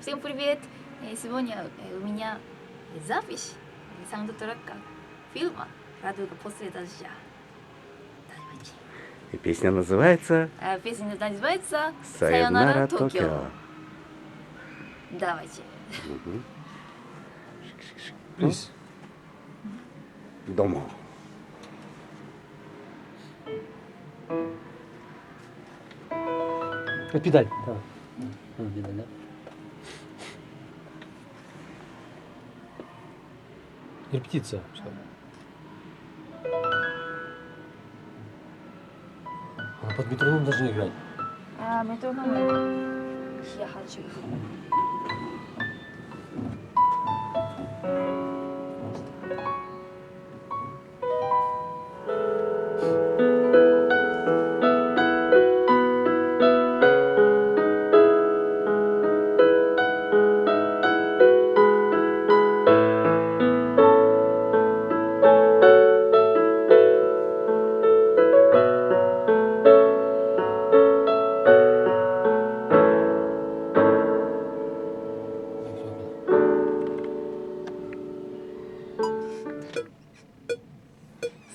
Всем привет! Сегодня у меня запись саундтрека фильма «Радуга после дождя». Давайте. И песня называется Песня называется «Сайонара «Сайонара Токио». Токио». Давайте. Please. Домо. Педаль. Да. Педаль, да. Репетиция. Она под метроном даже не играет. метроном я хочу.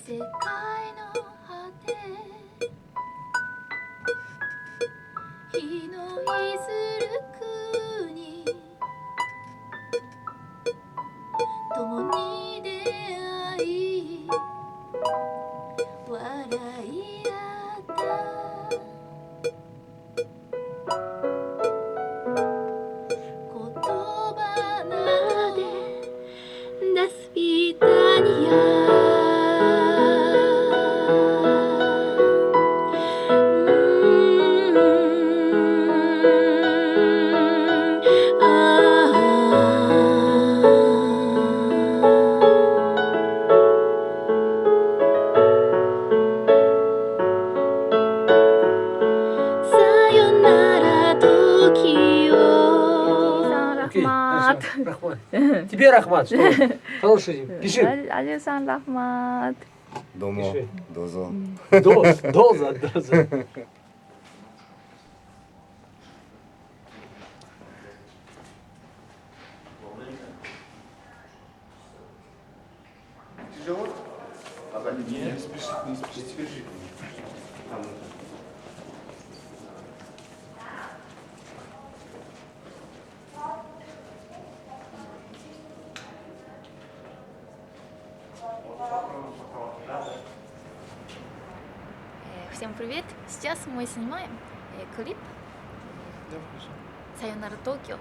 世界の果て日のいずる国共に出会い笑い合った言葉なで出すビタニアРахмат. Тебе Рахмат, что? Хороший. Пиши. Алисан Рахмат. Домо. Пиши. Дозо. Доза. Тяжело? Не спешите. Всем привет! Сейчас мы снимаем клип «Сайонара Токио»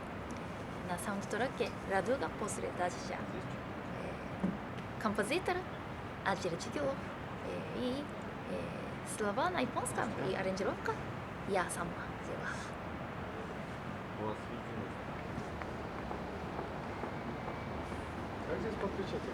на саундтреке «Радуга после дождя». Композитор Аджиро Чигилов и слова на японском и аранжировка я сама сделала. Как здесь подключаться?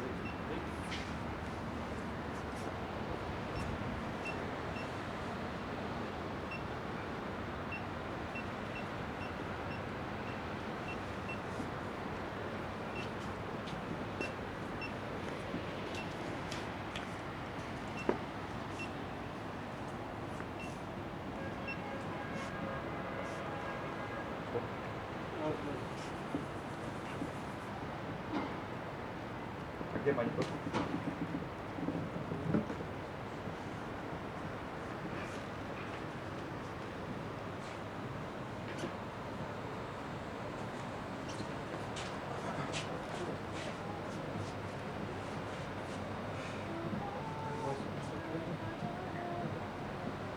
Где монитор?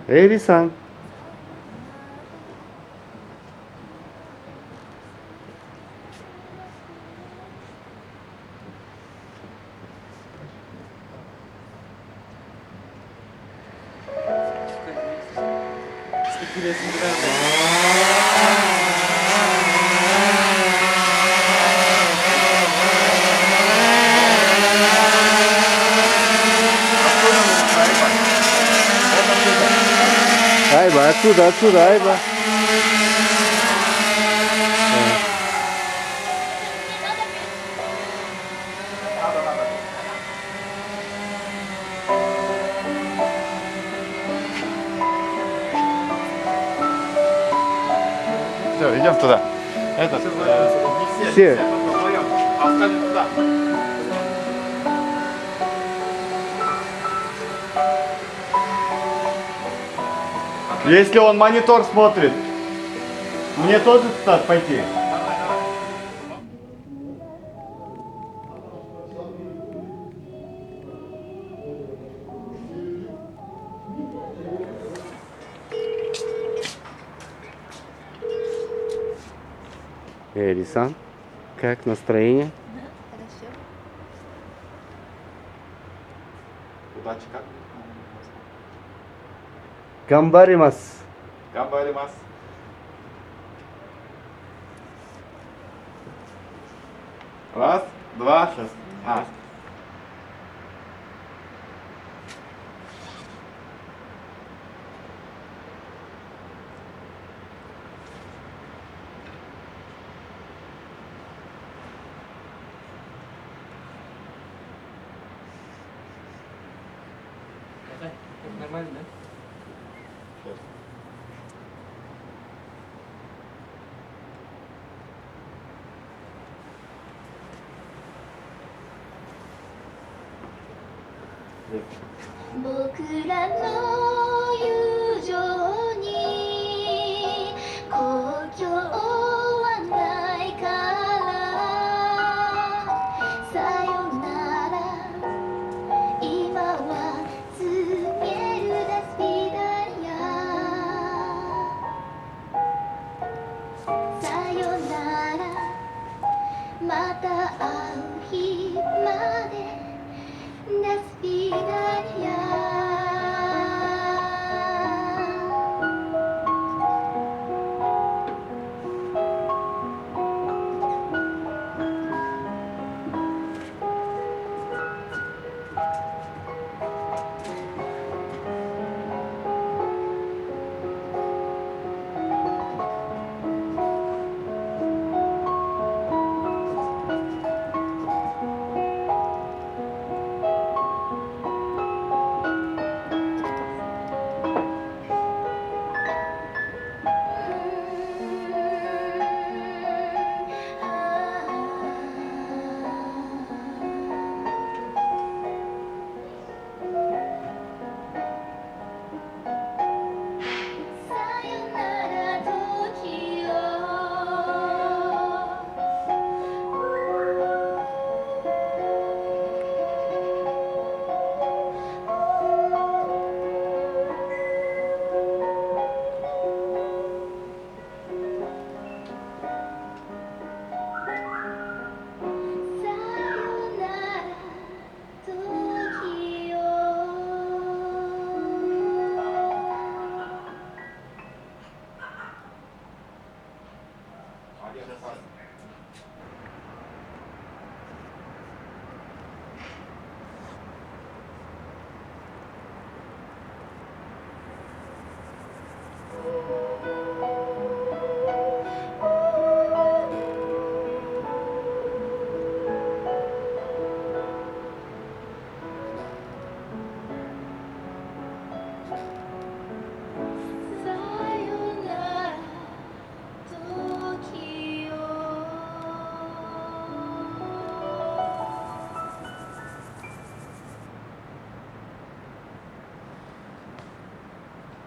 Эри-сан. Айба, отсюда, Айба. Все, идем туда. Этот, Не все. вдвоем, а остальные туда. Если он монитор смотрит, мне тоже туда пойти? Эрисан, как настроение? Хорошо. Удачи как? Гамбаримас. Гамбаримас. Раз, два, сейчас. Нормально, да?僕らの友情に故郷はないからさよなら今は告げるダスピダリアさよならまた会う日までDespediría.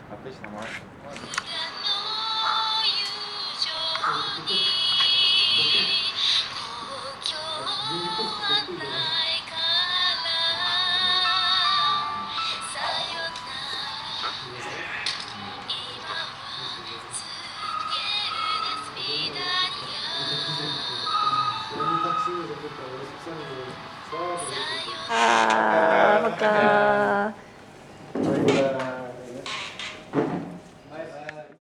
Отлично, молодец. Sayonara.